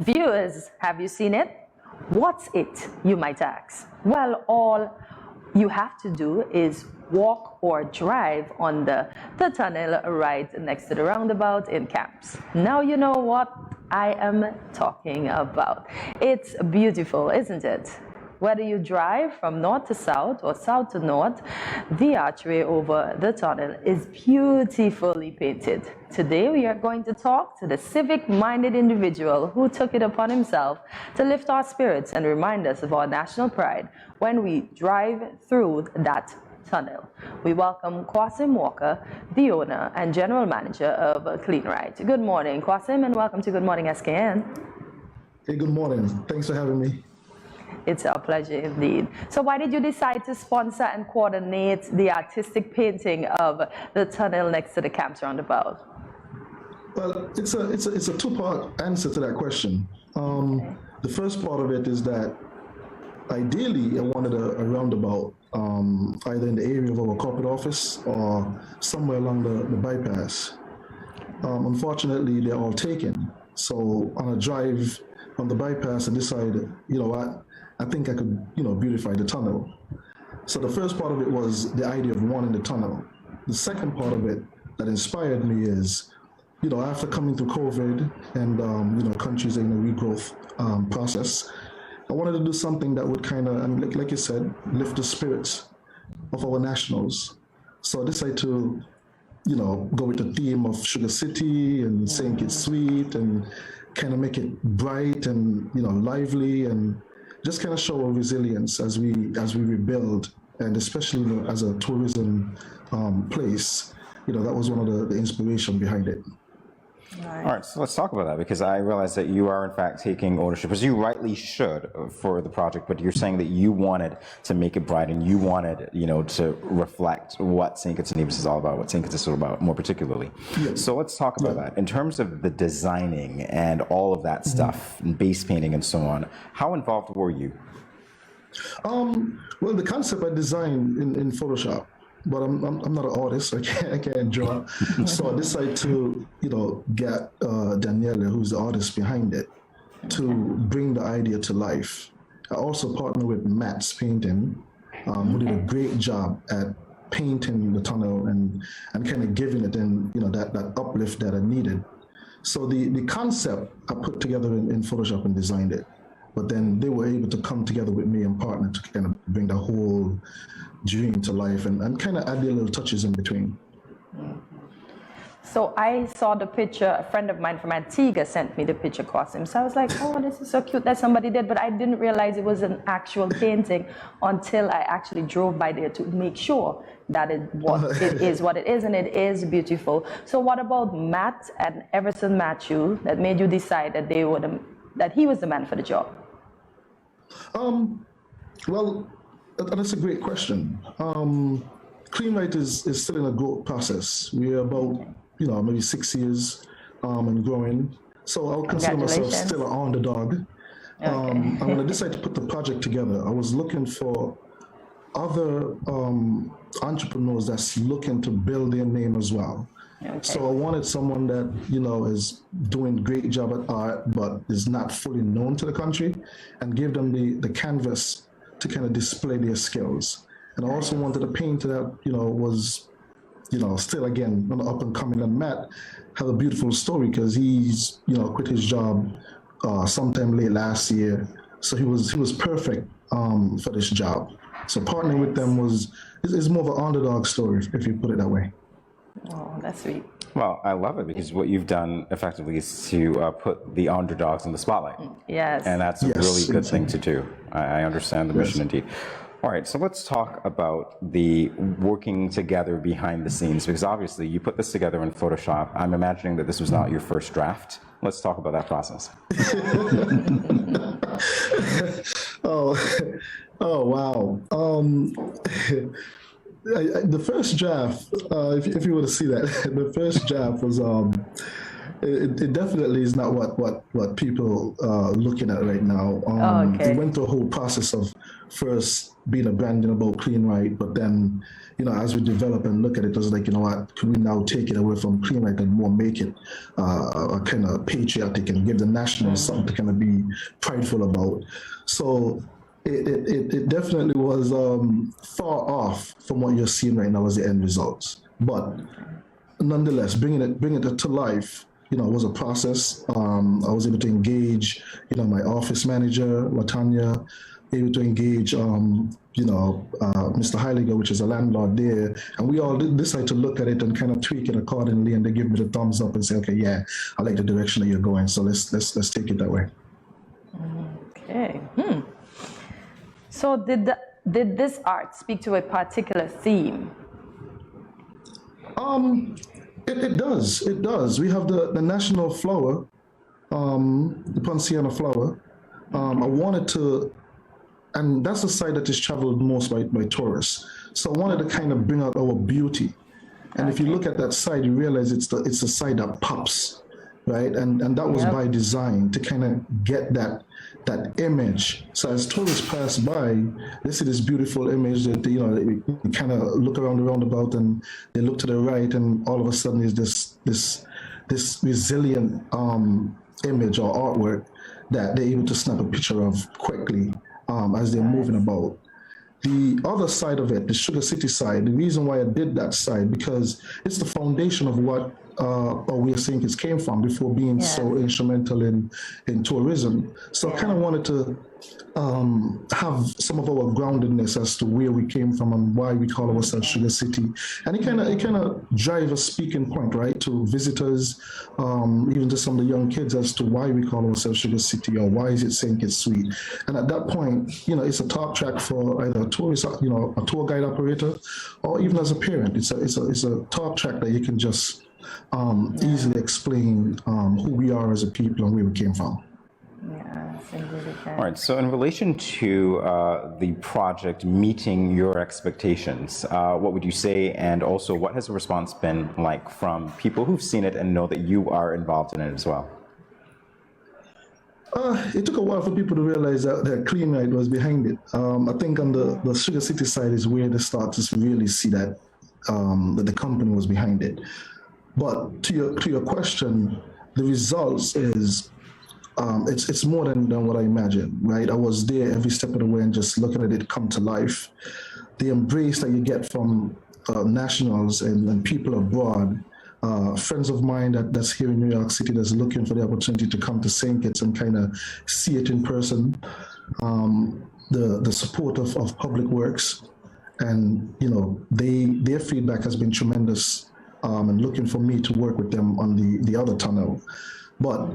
Viewers, have you seen it? What's it, you might ask? Well, all you have to do is walk or drive on the tunnel right next to the roundabout in Camps. Now you know what I am talking about. It's beautiful, isn't it? Whether you drive from north to south or south to north, the archway over the tunnel is beautifully painted. Today we are going to talk to the civic-minded individual who took it upon himself to lift our spirits and remind us of our national pride when we drive through that tunnel. We welcome Quasim Walker, the owner and General Manager of Cleanrite. Good morning, Quasim, and welcome to Good Morning SKN. Hey, good morning. Thanks for having me. It's our pleasure indeed. So why did you decide to sponsor and coordinate the artistic painting of the tunnel next to the Camps roundabout? Well, it's a two-part answer to that question. The first part of it is that ideally I wanted a roundabout either in the area of our corporate office or somewhere along the bypass. Unfortunately, they're all taken. So on a drive on the bypass, I decided, you know what, I think I could, beautify the tunnel. So the first part of it was the idea of wanting the tunnel. The second part of it that inspired me is, after coming through COVID and, countries in a regrowth process, I wanted to do something that would kind of, like you said, lift the spirits of our nationals. So I decided to, go with the theme of Sugar City and saying it's sweet and kind of make it bright and, lively and just kind of show our resilience as we rebuild, and especially as a tourism place. That was one of the inspiration behind it. All right, so let's talk about that, because I realize that you are in fact taking ownership, as you rightly should, for the project, but you're saying that you wanted to make it bright and you wanted, to reflect what St. Kitts and Nevis is all about, what St. Kitts is all about more particularly. Yes. So let's talk about that. In terms of the designing and all of that stuff, and base painting and so on, how involved were you? Well, the concept I designed in Photoshop, but I'm not an artist. I can't draw. So I decided to get Daniela, who's the artist behind it, to bring the idea to life. I also partnered with Matt's Painting, who did a great job at painting the tunnel and kind of giving it that uplift that I needed. So the concept I put together in Photoshop and designed it, but then they were able to come together with me and partner to kind of bring the whole dream to life and kind of add their little touches in between. So I saw the picture, a friend of mine from Antigua sent me the picture, Quasim. So I was like, oh, this is so cute that somebody did, but I didn't realize it was an actual painting until I actually drove by there to make sure that it is what it is, and it is beautiful. So what about Matt and Everson Matthew that made you decide that that he was the man for the job? Well, that's a great question. Cleanrite is still in a growth process. We're about, maybe 6 years and growing. So I'll consider myself still an underdog. Okay. And when I decided to put the project together, I was looking for other entrepreneurs that's looking to build their name as well. Okay. So I wanted someone that, is doing a great job at art, but is not fully known to the country, and give them the canvas to kind of display their skills. And I also wanted a painter that, was, still again, on the up and coming. And Matt had a beautiful story because he's, quit his job sometime late last year. So he was perfect for this job. So partnering with them is more of an underdog story, if you put it that way. Oh, that's sweet. Well, I love it, because what you've done effectively is to put the underdogs in the spotlight. Yes. And that's a really good thing to do. I understand the mission indeed. All right, so let's talk about the working together behind the scenes, because obviously you put this together in Photoshop. I'm imagining that this was not your first draft. Let's talk about that process. Oh, wow. The first draft, if you were to see that, the first draft was it definitely is not what people are looking at right now. Okay. It went through a whole process of first being a branding about Cleanrite, but then, as we develop and look at it, it was like, could we now take it away from Cleanrite and more make it a kind of patriotic and give the nationals something to kind of be prideful about. So it definitely was far off from what you're seeing right now as the end results. But nonetheless, bringing it to life, was a process. I was able to engage, my office manager, Latanya, able to engage, Mr. Heiliger, which is a landlord there, and we all decided to look at it and kind of tweak it accordingly, and they give me the thumbs up and say, okay, yeah, I like the direction that you're going, so let's take it that way. Okay. So did this art speak to a particular theme? It does. We have the national flower, the Ponciana flower. I wanted to, and that's the side that is traveled most by tourists. So I wanted to kind of bring out our beauty. And if you look at that side, you realize it's the side that pops, right? And that was by design to kind of get that image. So as tourists pass by, they see this beautiful image that they kind of look around the roundabout and they look to the right, and all of a sudden is this resilient image or artwork that they're able to snap a picture of quickly as they're moving about. The other side of it, the Sugar City side, the reason why I did that side, because it's the foundation of what we think it came from before being so instrumental in tourism. So I kind of wanted to have some of our groundedness as to where we came from and why we call ourselves Sugar City. And it kind of drive a speaking point, right, to visitors, even to some of the young kids as to why we call ourselves Sugar City, or why is it saying it's sweet. And at that point, it's a talk track for either a tourist, a tour guide operator, or even as a parent. It's a talk track that you can just easily explain who we are as a people and where we came from. All right, so in relation to the project meeting your expectations, what would you say, and also what has the response been like from people who've seen it and know that you are involved in it as well? It took a while for people to realize that Cleanrite was behind it. I think on the Sugar City side is where they start to really see that the company was behind it. But to your question, the results is it's more than what I imagined, right? I was there every step of the way and just looking at it come to life. The embrace that you get from nationals and people abroad, friends of mine that's here in New York City that's looking for the opportunity to come to St. Kitts and kind of see it in person. The support of Public Works, and their feedback has been tremendous, and looking for me to work with them on the other tunnel. But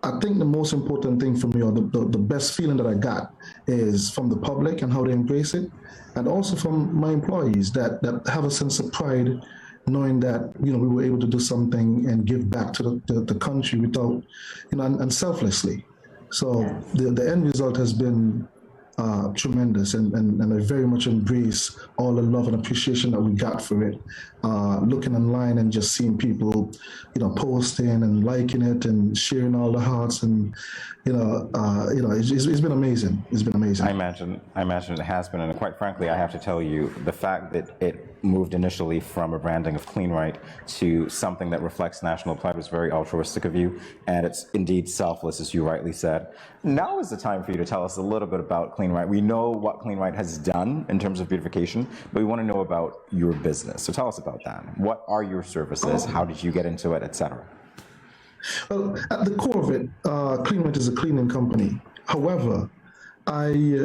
I think the most important thing for me, or the best feeling that I got, is from the public and how they embrace it, and also from my employees that have a sense of pride, knowing that we were able to do something and give back to the country without, and selflessly. So the end result has been tremendous, and I very much embrace all the love and appreciation that we got for it. Looking online and just seeing people, posting and liking it and sharing all the hearts, and it's been amazing. It's been amazing. I imagine it has been, and quite frankly, I have to tell you, the fact that it moved initially from a branding of Cleanrite to something that reflects national pride was very altruistic of you, and it's indeed selfless, as you rightly said. Now is the time for you to tell us a little bit about Cleanrite. We know what Cleanrite has done in terms of beautification, but we want to know about your business. So tell us about that. What are your services? How did you get into it, etc.? Well, at the core of it, Cleanrite is a cleaning company. However, I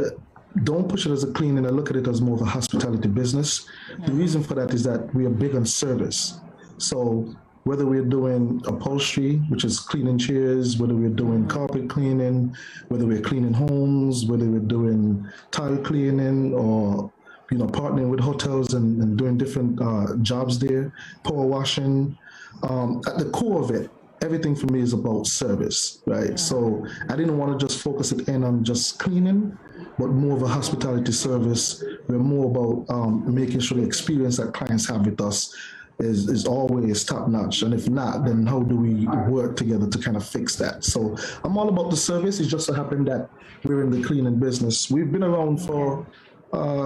don't push it as a cleaning. I look at it as more of a hospitality business. The reason for that is that we are big on service. So whether we're doing upholstery, which is cleaning chairs, whether we're doing carpet cleaning, whether we're cleaning homes, whether we're doing tile cleaning, or partnering with hotels and doing different jobs there, power washing. At the core of it, everything for me is about service, right? So I didn't want to just focus it in on just cleaning, but more of a hospitality service. We're more about making sure the experience that clients have with us is always top notch. And if not, then how do we work together to kind of fix that? So I'm all about the service. It just so happened that we're in the cleaning business. We've been around for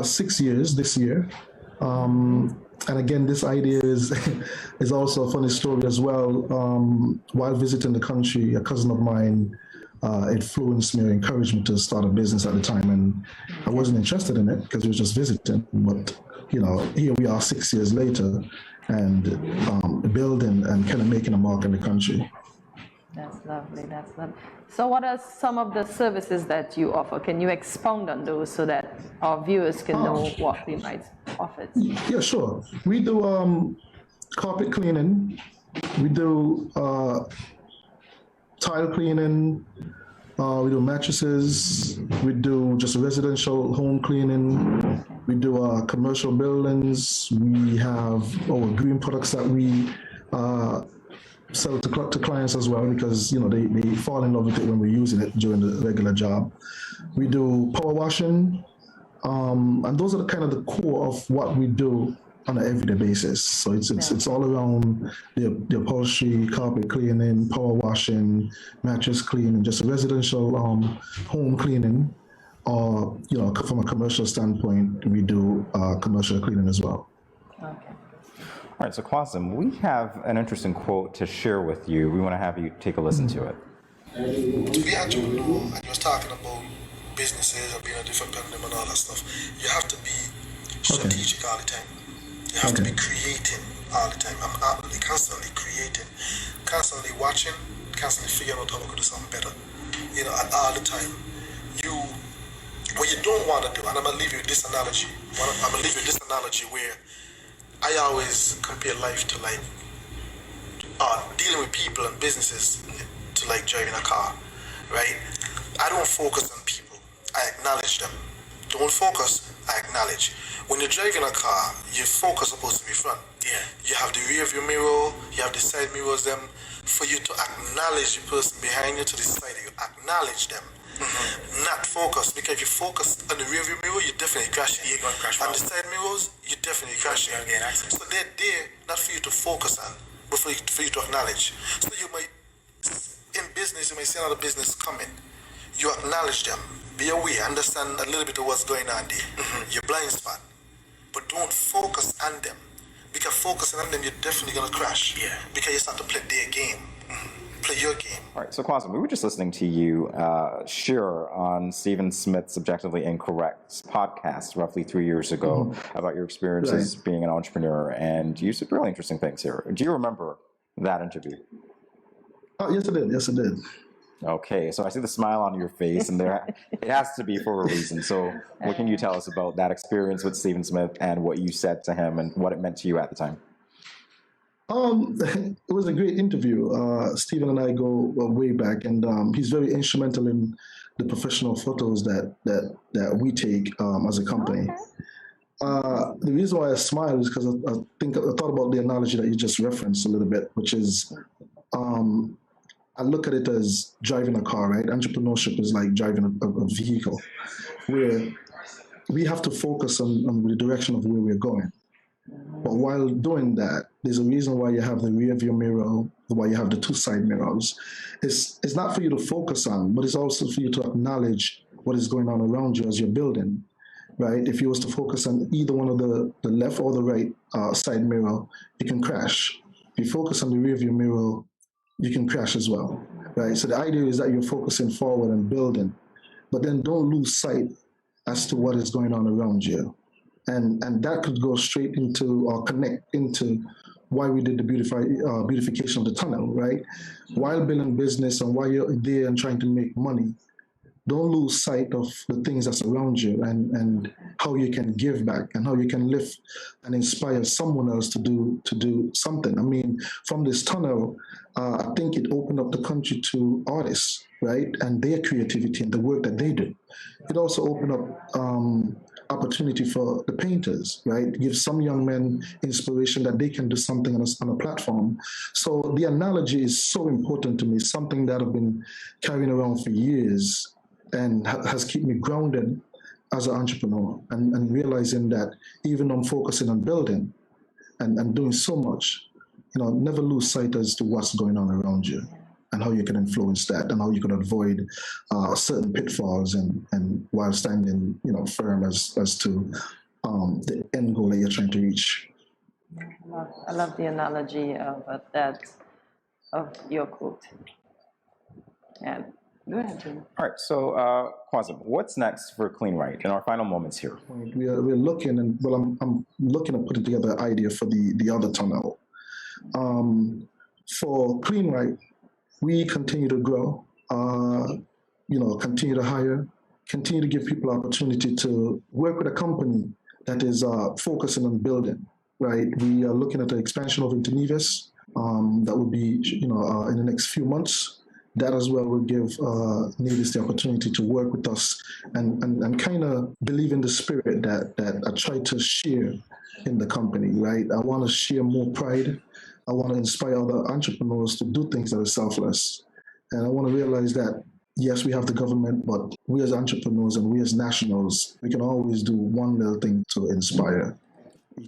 6 years this year. And again, this idea is is also a funny story as well. While visiting the country, a cousin of mine influenced me or encouraged me to start a business at the time, and I wasn't interested in it because we were just visiting. But here we are 6 years later, and building and kind of making a mark in the country. That's lovely. That's lovely. So, what are some of the services that you offer? Can you expound on those so that our viewers can know what Cleanrite offers? Yeah, sure. We do carpet cleaning. We do tile cleaning. We do mattresses. We do just residential home cleaning. We do commercial buildings. We have our green products that we sell to clients as well, because they fall in love with it when we're using it during the regular job. We do power washing, and those are the core of what we do on an everyday basis. So it's all around the upholstery, carpet cleaning, power washing, mattress cleaning, just a residential home cleaning, or from a commercial standpoint, we do commercial cleaning as well. Okay. All right, so Quasim, we have an interesting quote to share with you. We want to have you take a listen to it. To be entrepreneur, and you was talking about businesses and being a different building and all that stuff, you have to be strategic all the time. You have to be creating all the time. I'm constantly creating, constantly watching, constantly figuring out how to do something better. And all the time. What you don't want to do, and I'm going to leave you with this analogy. Where I always compare life to dealing with people and businesses to driving a car, right? I don't focus on people. I acknowledge them. Don't focus, I acknowledge. When you're driving a car, your focus is supposed to be front. Yeah. You have the rear view mirror, you have the side mirrors, them. For you to acknowledge the person behind you to the side, you acknowledge them. Mm-hmm. Not focus, because if you focus on the rear view mirror, you're definitely crashing. You're going to crash. On the side mirrors, you're definitely crashing. So they're there not for you to focus on, but for you to acknowledge. So you might, in business, you might see another business coming. You acknowledge them. Be aware, understand a little bit of what's going on there. Mm-hmm. Your blind spot. But don't focus on them. Because focusing on them, you're definitely going to crash. Yeah. Because you start to play their game. Mm-hmm. Play your game. All right, so Quasim, we were just listening to you share on Stephen Smith's Objectively Incorrect podcast roughly 3 years ago about your experiences being an entrepreneur, and you said really interesting things here. Do you remember that interview? Oh, yes, I did. Yes, I did. Okay, so I see the smile on your face, and it has to be for a reason. So what can you tell us about that experience with Stephen Smith and what you said to him and what it meant to you at the time? It was a great interview. Stephen and I go way back, and he's very instrumental in the professional photos that we take as a company. The reason why I smile is because I thought about the analogy that you just referenced a little bit, which is I look at it as driving a car, right? Entrepreneurship is like driving a vehicle, where we have to focus on the direction of where we're going. But while doing that, there's a reason why you have the rear view mirror, why you have the two side mirrors. It's not for you to focus on, but it's also for you to acknowledge what is going on around you as you're building, right? If you was to focus on either one of the left or the right side mirror, you can crash. If you focus on the rear view mirror, you can crash as well, right? So the idea is that you're focusing forward and building, but then don't lose sight as to what is going on around you. And that could go straight into or connect into why we did the beautification of the tunnel, right? While building business and while you're there and trying to make money, don't lose sight of the things that's around you and how you can give back and how you can lift and inspire someone else to do something. I mean, from this tunnel, I think it opened up the country to artists, right? And their creativity and the work that they do. It also opened up opportunity for the painters, right? Give some young men inspiration that they can do something on a platform. So the analogy is so important to me, something that I've been carrying around for years and has kept me grounded as an entrepreneur and realizing that even though I'm focusing on building, and doing so much, never lose sight as to what's going on around you and how you can influence that and how you can avoid certain pitfalls and while standing, firm as to the end goal that you're trying to reach. I love the analogy of your quote. Yeah, go ahead, Jim. All right, so Quasim, what's next for Cleanrite in our final moments here? We're looking, and I'm looking at putting together an idea for the other tunnel. For Cleanrite, we continue to grow, continue to hire, continue to give people opportunity to work with a company that is focusing on building, right? We are looking at the expansion of into Nevis. That will be, in the next few months. That as well will give Nevis the opportunity to work with us and kind of believe in the spirit that I try to share in the company, right? I want to share more pride. I want to inspire other entrepreneurs to do things that are selfless. And I want to realize that, yes, we have the government, but we as entrepreneurs and we as nationals, we can always do one little thing to inspire.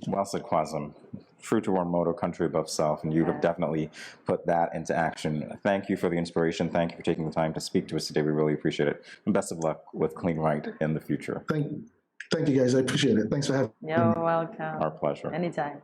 Well said, Quasim. True to our motto, country above self, and you have definitely put that into action. Thank you for the inspiration. Thank you for taking the time to speak to us today. We really appreciate it. And best of luck with Cleanrite in the future. Thank you, guys. I appreciate it. Thanks for having me. You're welcome. Our pleasure. Anytime.